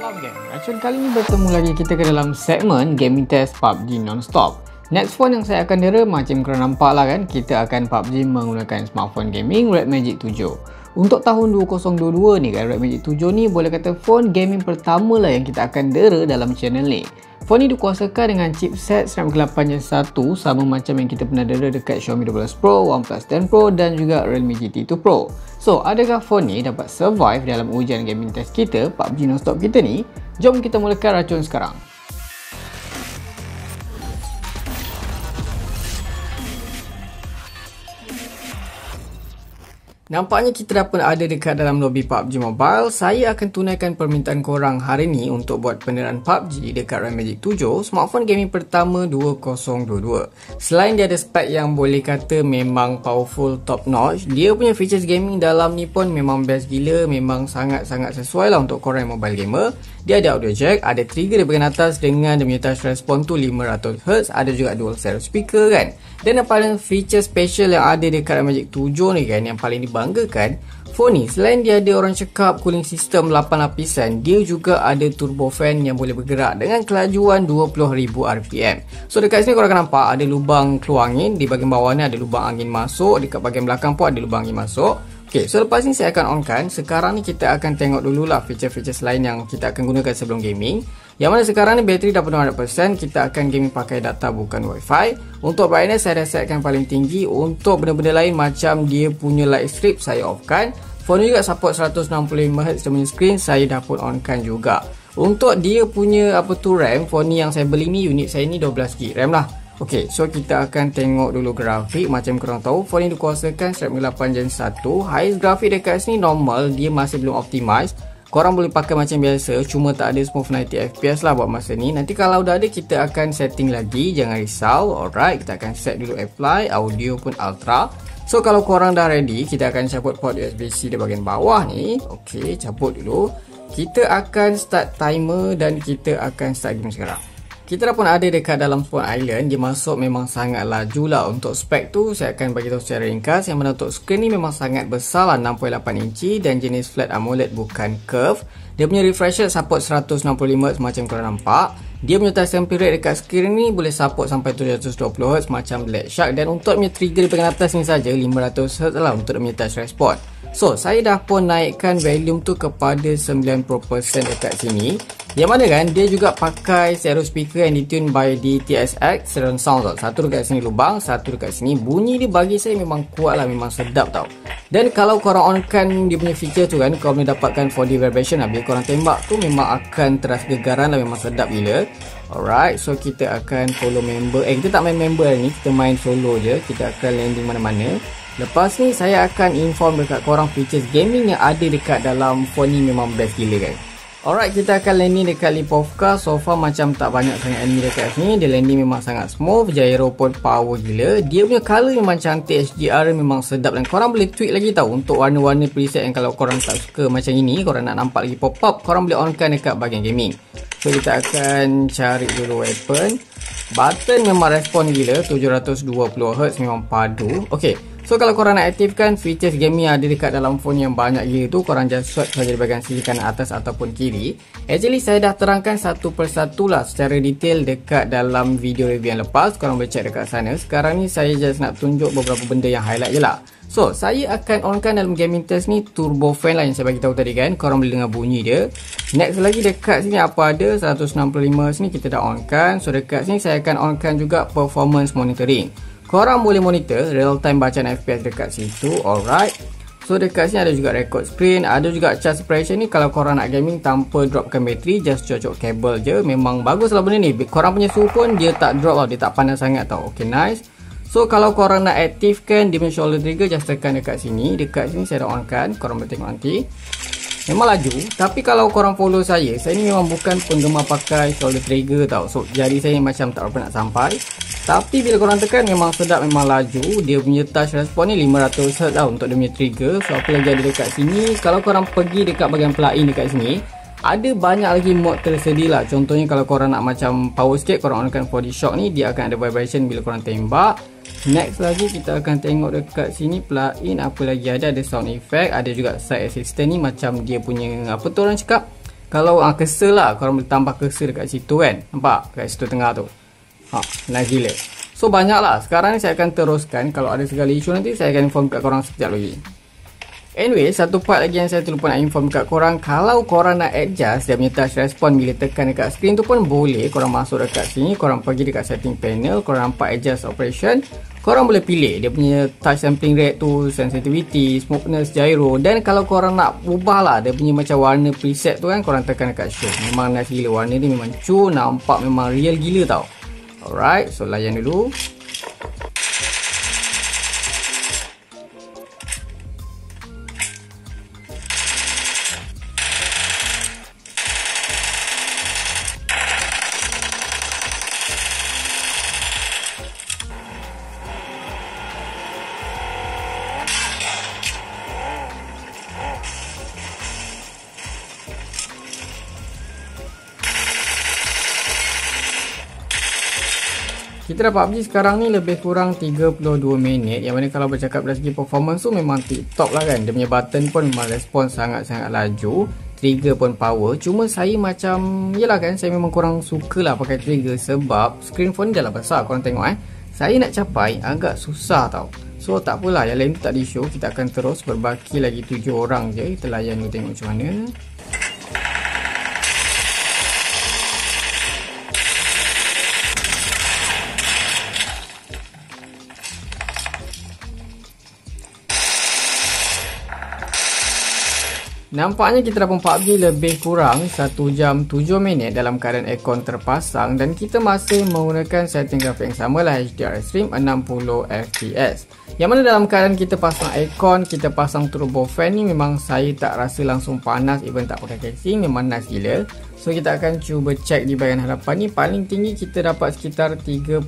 Salam geng, Racun kali ini bertemu lagi kita ke dalam segmen Gaming Test PUBG Non-Stop. Next phone yang saya akan dera, macam korang nampak lah kan, kita akan PUBG menggunakan smartphone gaming Red Magic 7. Untuk tahun 2022 ni kan, Red Magic 7 ni boleh kata phone gaming pertama lah yang kita akan dera dalam channel ni. Phone ni dikuasakan dengan chipset Snapdragon 8 Gen 1 sama macam yang kita pernah dera dekat Xiaomi 12 Pro, OnePlus 10 Pro dan juga Realme GT2 Pro. So, adakah phone ni dapat survive dalam ujian gaming test kita, PUBG Non-Stop kita ni? Jom kita mulakan racun sekarang. Nampaknya kita dah pun ada dekat dalam lobby PUBG Mobile. Saya akan tunaikan permintaan korang hari ni untuk buat penderaan PUBG dekat Red Magic 7, smartphone gaming pertama 2022. Selain dia ada spek yang boleh kata memang powerful top notch, dia punya features gaming dalam ni pun memang best gila, memang sangat-sangat sesuai lah untuk korang yang mobile gamer. Dia ada audio jack, ada trigger di bahagian atas dengan dia punya touch response tu 500Hz, ada juga dual stereo speaker kan. Dan yang paling feature special yang ada dekat Red Magic 7 ni kan, yang paling dibanggakan, phone ni selain dia ada orang cakap cooling system 8 lapisan, dia juga ada turbo fan yang boleh bergerak dengan kelajuan 20,000 rpm. So dekat sini korang akan nampak ada lubang keluar angin, di bahagian bawah ni ada lubang angin masuk, dekat bahagian belakang pun ada lubang angin masuk. Ok, so lepas ni saya akan onkan. Sekarang ni kita akan tengok dululah feature-feature lain yang kita akan gunakan sebelum gaming. Yang mana sekarang ni bateri dah penuh 100%, kita akan gaming pakai data bukan wifi. Untuk brightness saya dah setkan paling tinggi. Untuk benda-benda lain macam dia punya light strip saya offkan. Phone ni juga support 165Hz dia punya screen, saya dah pun onkan juga. Untuk dia punya RAM, phone ni yang saya beli ni, unit saya ni 12GB RAM lah. Ok, so kita akan tengok dulu grafik. Macam korang tahu, phone ni dikuasakan Snapdragon 8 Gen 1. Highest grafik dekat sini normal, dia masih belum optimize. Korang boleh pakai macam biasa, cuma tak ada smooth 90fps lah buat masa ni. Nanti kalau dah ada, kita akan setting lagi, jangan risau. Alright, kita akan set dulu apply, audio pun ultra. So kalau korang dah ready, kita akan cabut port USB-C di bahagian bawah ni. Ok, cabut dulu. Kita akan start timer dan kita akan start game sekarang. Kita dah pun ada dekat dalam Spawn Island. Dia masuk memang sangat laju lah. Untuk spek tu saya akan bagi tahu secara ringkas. Yang mana untuk screen ni memang sangat besar lah, 6.8 inci dan jenis flat AMOLED bukan curve. Dia punya refresh rate support 165Hz macam korang nampak. Dia punya touch sample rate dekat screen ni boleh support sampai 720Hz macam Black Shark. Dan untuk punya trigger di bahagian atas ni saja 500Hz lah untuk dia punya touch response. So, saya dah pun naikkan volume tu kepada 90% dekat sini. Yang mana kan, dia juga pakai stereo speaker yang ditune by DTS:X Surround Sound tau. Satu dekat sini lubang, satu dekat sini. Bunyi dia bagi saya memang kuat lah, memang sedap tau. Dan kalau korang onkan dia punya feature tu kan, korang boleh dapatkan 4D vibration lah. Bila korang tembak tu memang akan terasa gegaran lah, memang sedap gila. Alright, so kita akan follow member. Kita tak main member hari ni, kita main solo je. Kita akan landing mana-mana. Lepas ni saya akan inform dekat korang features gaming yang ada dekat dalam phone ni memang best gila kan. Alright, kita akan landing dekat Lipovka. So far macam tak banyak sangat enemy dekat sini. Dia landing memang sangat smooth, gyro pun power gila. Dia punya color memang cantik, HDR memang sedap. Dan korang boleh tweak lagi tau untuk warna-warna preset yang kalau korang tak suka macam ini, korang nak nampak lagi pop-up, korang boleh onkan dekat bahagian gaming. So kita akan cari dulu weapon. Button memang respon gila, 720Hz memang padu. Ok, so kalau korang nak aktifkan features gaming yang ada dekat dalam phone yang banyak gila tu, korang just swipe saja di bahagian sisi kanan atas ataupun kiri. Actually saya dah terangkan satu persatu lah secara detail dekat dalam video review yang lepas. Korang boleh check dekat sana. Sekarang ni saya just nak tunjuk beberapa benda yang highlight je lah. So saya akan onkan dalam gaming test ni turbo fan lah yang saya bagi tahu tadi kan. Korang boleh dengar bunyi dia. Next lagi dekat sini apa ada 165Hz ni kita dah onkan. So dekat sini saya akan onkan juga performance monitoring. Korang boleh monitor real time bacaan FPS dekat situ. Alright. So dekat sini ada juga record screen, ada juga charge separation ni. Kalau korang nak gaming tanpa dropkan bateri, just cocok kabel je. Memang bagus lah benda ni. Korang punya suhu pun dia tak drop tau, dia tak panas sangat tau. Okay, nice. So kalau korang nak aktifkan dia punya shoulder trigger, just tekan dekat sini. Dekat sini saya dah onkan, korang boleh tengok nanti. Memang laju, tapi kalau korang follow saya ni memang bukan penggemar pakai shoulder trigger tau. So jari saya macam tak berapa nak sampai. Tapi bila korang tekan memang sedap, memang laju. Dia punya touch response ni 500Hz lah untuk dia punya trigger. So apa lagi ada dekat sini, kalau korang pergi dekat bahagian plug-in dekat sini, ada banyak lagi mod tersedia lah. Contohnya kalau korang nak macam power sikit, korang onkan 4D shock ni, dia akan ada vibration bila korang tembak. Next lagi kita akan tengok dekat sini plugin apa lagi ada sound effect, ada juga side assistant ni macam dia punya apa tu orang cakap Kalau cursor lah, korang boleh tambah cursor dekat situ kan. Nampak? Kat situ tengah tu. Nice gila. So banyak lah. Sekarang ni saya akan teruskan. Kalau ada segala isu nanti saya akan inform kat korang sekejap lagi. Anyway, satu part lagi yang saya terlupa nak inform kat korang. Kalau korang nak adjust dia punya touch response bila tekan dekat screen tu pun boleh. Korang masuk dekat sini, korang pergi dekat setting panel, korang nampak adjust operation. Korang boleh pilih dia punya touch sampling rate tu, sensitivity, smoothness, gyro. Dan kalau korang nak ubah lah dia punya macam warna preset tu kan, korang tekan dekat show. Memang nice gila, warna ni memang nampak memang real gila tau. Alright, so layan dulu. Kita dah PUBG sekarang ni lebih kurang 32 minit. Yang mana kalau bercakap dari segi performance tu memang tip-top lah kan. Dia punya button pun memang respon sangat-sangat laju. Trigger pun power. Cuma saya macam, yelah kan, saya memang kurang suka lah pakai trigger. Sebab screen phone dah lah besar, korang tengok saya nak capai agak susah tau. So tak apalah, yang lain tu tak di show. Kita akan terus berbaki lagi 7 orang je. Kita layan dulu tengok macam mana. Nampaknya kita dah pun PUBG lebih kurang 1 jam 7 minit dalam keadaan aircon terpasang dan kita masih menggunakan setting grafik yang sama lah, HDR Extreme 60fps. Yang mana dalam keadaan kita pasang aircon, kita pasang turbo fan ni memang saya tak rasa langsung panas even tak pakai casing, memang nice gila. So kita akan cuba check di bahagian hadapan ni, paling tinggi kita dapat sekitar 37.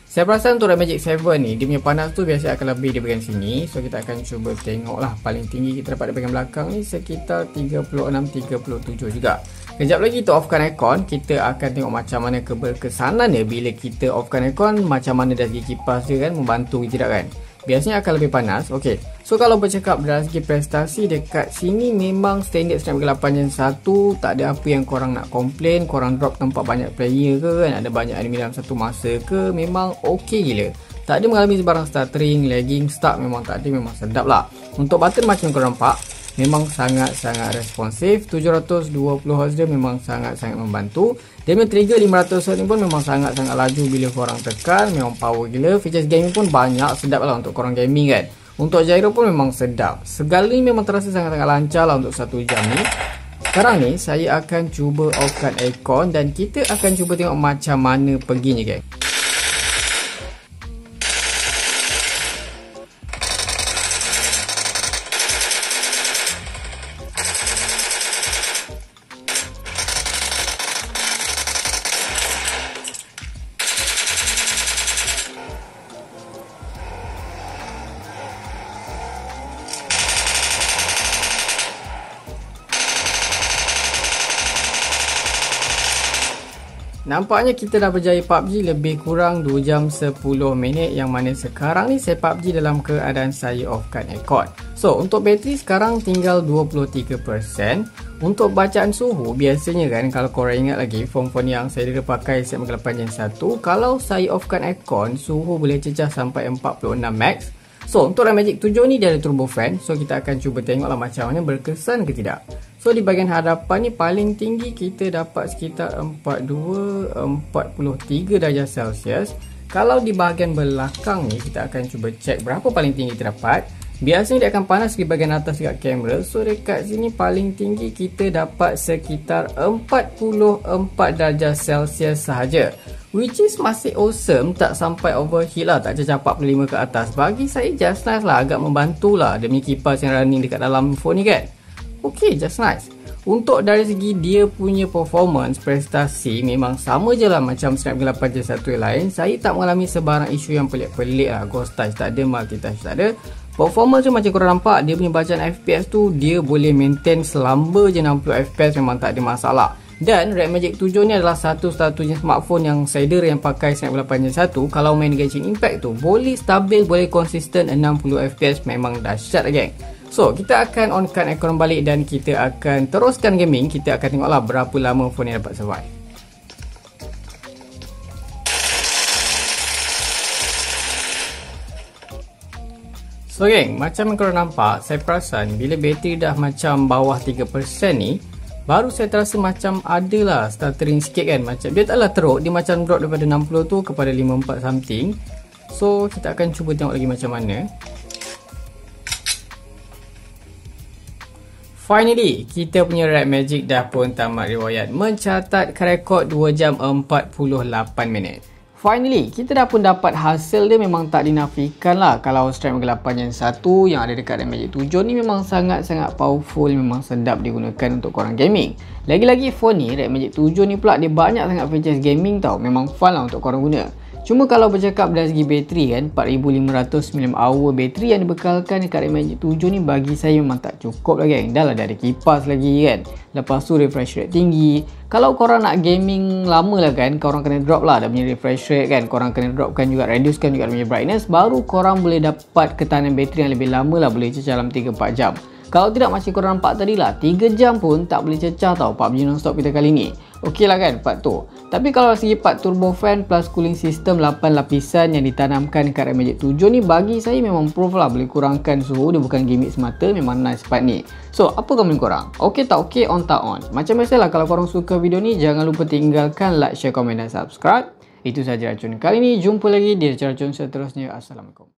Saya perasan untuk Magic 7 ni, dia punya panas tu biasa akan lebih di bahagian sini. So kita akan cuba tengok lah, paling tinggi kita dapat di bahagian belakang ni sekitar 36-37 juga. Kejap lagi kita offkan aircon, kita akan tengok macam mana keberkesanan dia bila kita offkan aircon, macam mana dari segi kipas dia kan, membantu tidak kan. Biasanya akan lebih panas. Ok, so kalau bercakap dari segi prestasi dekat sini memang standard Snapdragon 8 Gen 1, tak ada apa yang korang nak komplain. Korang drop tempat banyak player ke kan, ada banyak anime dalam satu masa ke, memang ok gila. Tak ada mengalami sebarang stuttering, lagging, stuck, memang tak ada, memang sedap lah. Untuk button macam korang nampak, memang sangat-sangat responsif. 720Hz dia memang sangat-sangat membantu. Dia punya trigger 500Hz ni pun memang sangat-sangat laju bila korang tekan, memang power gila. Features gaming pun banyak, sedap lah untuk korang gaming kan. Untuk gyro pun memang sedap. Segala ni memang terasa sangat-sangat lancar lah untuk 1 jam ni. Sekarang ni saya akan cuba offkan aircon dan kita akan cuba tengok macam mana perginya guys. Nampaknya kita dah berjaya PUBG lebih kurang 2 jam 10 minit, yang mana sekarang ni saya PUBG dalam keadaan saya offkan aircon. So untuk bateri sekarang tinggal 23%. Untuk bacaan suhu biasanya kan, kalau korang ingat lagi phone-phone yang saya dah pakai Snapdragon 8 Gen 1, kalau saya offkan aircon suhu boleh cecah sampai 46 max. So untuk Magic 7 ni dia ada turbo fan, so kita akan cuba tengoklah macam mana berkesan ke tidak. So di bahagian hadapan ni paling tinggi kita dapat sekitar 43 darjah Celsius. Kalau di bahagian belakang ni kita akan cuba cek berapa paling tinggi kita dapat. Biasanya dia akan panas di bahagian atas dekat kamera. So dekat sini paling tinggi kita dapat sekitar 44 darjah Celsius sahaja, which is masih awesome, tak sampai overheat lah, tak cecah 45 ke atas. Bagi saya just nice lah, agak membantu lah demi kipas yang running dekat dalam phone ni kan. Ok, just nice. Untuk dari segi dia punya performance, prestasi memang sama je lah macam Snapdragon 8 Gen 1 yang lain. Saya tak mengalami sebarang isu yang pelik-pelik lah, ghost touch tak ada, multitouch tak ada. Performance tu macam korang nampak, dia punya bacaan FPS tu dia boleh maintain selamba je 60 FPS, memang tak ada masalah. Dan Red Magic 7 ni adalah satu-satunya smartphone yang saya ada yang pakai Snapdragon 8 Gen 1. Kalau main Genshin Impact tu boleh stabil, boleh konsisten 60 FPS, memang dahsyat lah geng. So, kita akan onkan aircon balik dan kita akan teruskan gaming. Kita akan tengoklah berapa lama phone ni dapat survive. So geng, macam yang korang nampak, saya perasan bila bateri dah macam bawah 3% ni, baru saya terasa macam adalah stuttering sikit kan. Macam dia taklah teruk, dia macam drop daripada 60 tu kepada 54 something. So, kita akan cuba tengok lagi macam mana. Finally, kita punya Red Magic dah pun tamat riwayat, mencatatkan rekod 2 jam 48 minit. Finally, kita dah pun dapat hasil dia. Memang tak dinafikan lah kalau Snapdragon 8 Gen 1 yang ada dekat Red Magic 7 ni memang sangat-sangat powerful, memang sedap digunakan untuk korang gaming. Lagi-lagi phone ni, Red Magic 7 ni pula dia banyak sangat features gaming tau, memang fun lah untuk korang guna. Cuma kalau bercakap dari segi bateri kan, 4500 mAh bateri yang dibekalkan dekat Red Magic 7 ni bagi saya memang tak cukup lah geng. Dah lah ada kipas lagi kan. Lepas tu refresh rate tinggi. Kalau korang nak gaming lama lah kan, korang kena drop lah dah punya refresh rate kan. Korang kena dropkan juga, reducekan juga punya brightness, baru korang boleh dapat ketahanan bateri yang lebih lama lah, boleh cecah dalam 3-4 jam. Kalau tidak, macam korang nampak tadi lah, 3 jam pun tak boleh cecah tau PUBG non-stop kita kali ni. Okey lah kan part tu. Tapi kalau segi part turbo fan plus cooling system 8 lapisan yang ditanamkan dekat Red Magic 7 ni, bagi saya memang proof lah boleh kurangkan suhu. Dia bukan gimmick semata, memang nice part ni. So, apa komen korang? Okey tak okey, on tak on? Macam biasalah, kalau korang suka video ni, jangan lupa tinggalkan like, share, komen dan subscribe. Itu sahaja racun kali ni. Jumpa lagi di racun seterusnya. Assalamualaikum.